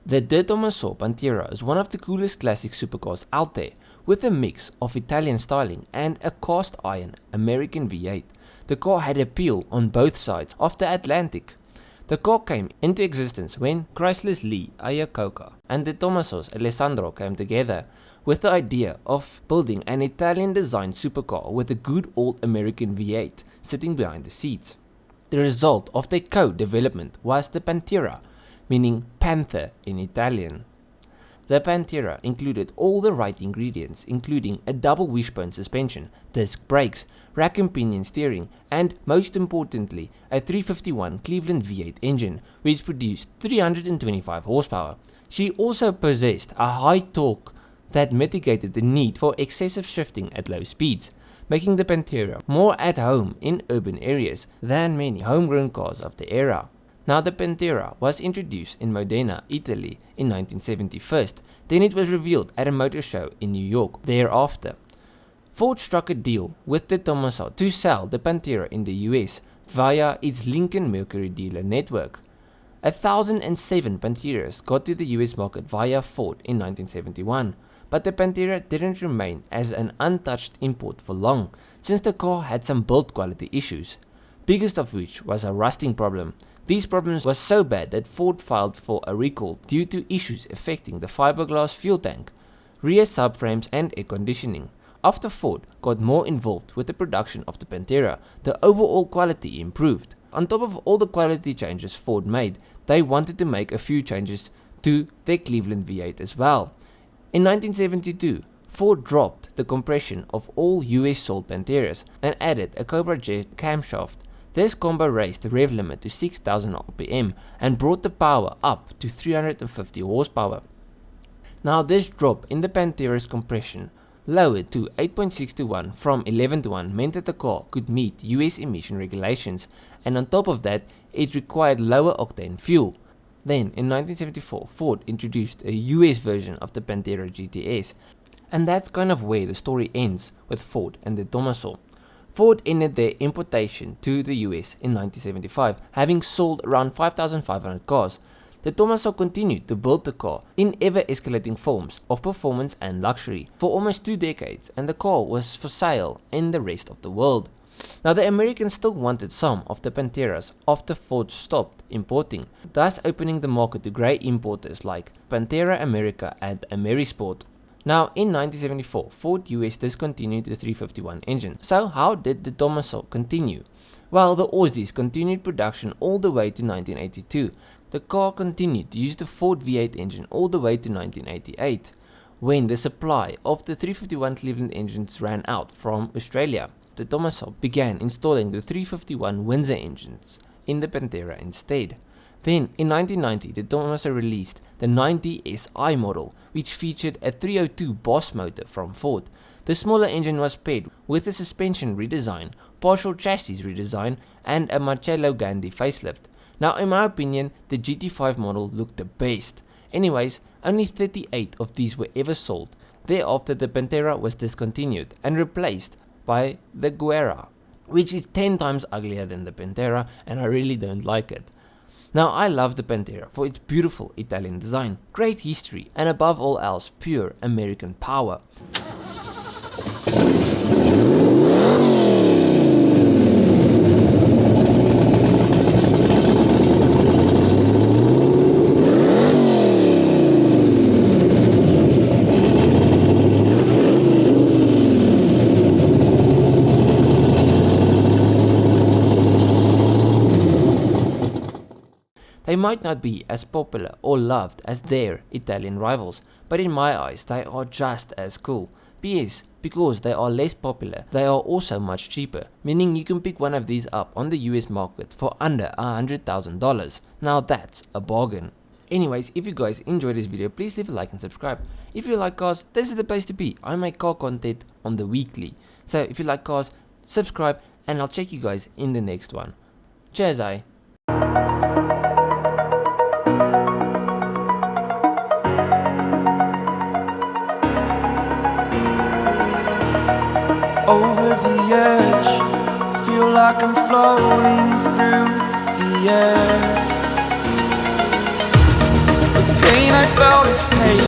The Tomaso Pantera is one of the coolest classic supercars out there, with a mix of Italian styling and a cast iron American V8. The car had appeal on both sides of the Atlantic. The car came into existence when Chrysler's Lee Iacocca and the Tomaso's Alessandro came together with the idea of building an Italian-designed supercar with a good old American V8 sitting behind the seats. The result of their co-development was the Pantera, meaning panther in Italian. The Pantera included all the right ingredients, including a double wishbone suspension, disc brakes, rack and pinion steering, and most importantly, a 351 Cleveland V8 engine, which produced 325 horsepower. She also possessed a high torque that mitigated the need for excessive shifting at low speeds, making the Pantera more at home in urban areas than many homegrown cars of the era. Now, the Pantera was introduced in Modena, Italy in 1971, then it was revealed at a motor show in New York thereafter. Ford struck a deal with the Tomaso to sell the Pantera in the US via its Lincoln Mercury dealer network. 1,007 Panteras got to the US market via Ford in 1971, but the Pantera didn't remain as an untouched import for long, since the car had some build quality issues, biggest of which was a rusting problem. These problems were so bad that Ford filed for a recall due to issues affecting the fiberglass fuel tank, rear subframes and air conditioning. After Ford got more involved with the production of the Pantera, the overall quality improved. On top of all the quality changes Ford made, they wanted to make a few changes to their Cleveland V8 as well. In 1972, Ford dropped the compression of all US sold Panteras and added a Cobra Jet camshaft. This combo raised the rev limit to 6,000 rpm and brought the power up to 350 horsepower. Now, this drop in the Pantera's compression, lowered to 8.6 to 1 from 11 to 1, meant that the car could meet US emission regulations, and on top of that, it required lower octane fuel. Then, in 1974, Ford introduced a US version of the Pantera GTS, and that's kind of where the story ends with Ford and the Tomaso. Ford ended their importation to the US in 1975, having sold around 5,500 cars. The Tomaso continued to build the car in ever-escalating forms of performance and luxury for almost 2 decades, and the car was for sale in the rest of the world. Now, the Americans still wanted some of the Panteras after Ford stopped importing, thus opening the market to grey importers like Pantera America and Amerisport. Now, in 1974, Ford US discontinued the 351 engine. So how did the Tomaso continue? Well, the Aussies continued production all the way to 1982. The car continued to use the Ford V8 engine all the way to 1988, when the supply of the 351 Cleveland engines ran out from Australia. The Tomaso began installing the 351 Windsor engines in the Pantera instead. Then, in 1990, the Tomaso released the 90 SI model, which featured a 302 Boss motor from Ford. The smaller engine was paired with a suspension redesign, partial chassis redesign, and a Marcello Gandhi facelift. Now, in my opinion, the GT5 model looked the best. Anyways, only 38 of these were ever sold. Thereafter, the Pantera was discontinued and replaced by the Guerra, which is 10 times uglier than the Pantera, and I really don't like it. Now, I love the Pantera for its beautiful Italian design, great history, and above all else, pure American power. They might not be as popular or loved as their Italian rivals, but in my eyes they are just as cool. PS, because they are less popular, they are also much cheaper, meaning you can pick one of these up on the US market for under $100,000. Now that's a bargain. Anyways, if you guys enjoyed this video, please leave a like and subscribe. If you like cars, this is the place to be. I make car content on the weekly. So if you like cars, subscribe, and I'll check you guys in the next one. Cheers, eh? Over the edge, feel like I'm floating through the air. The pain I felt his pain.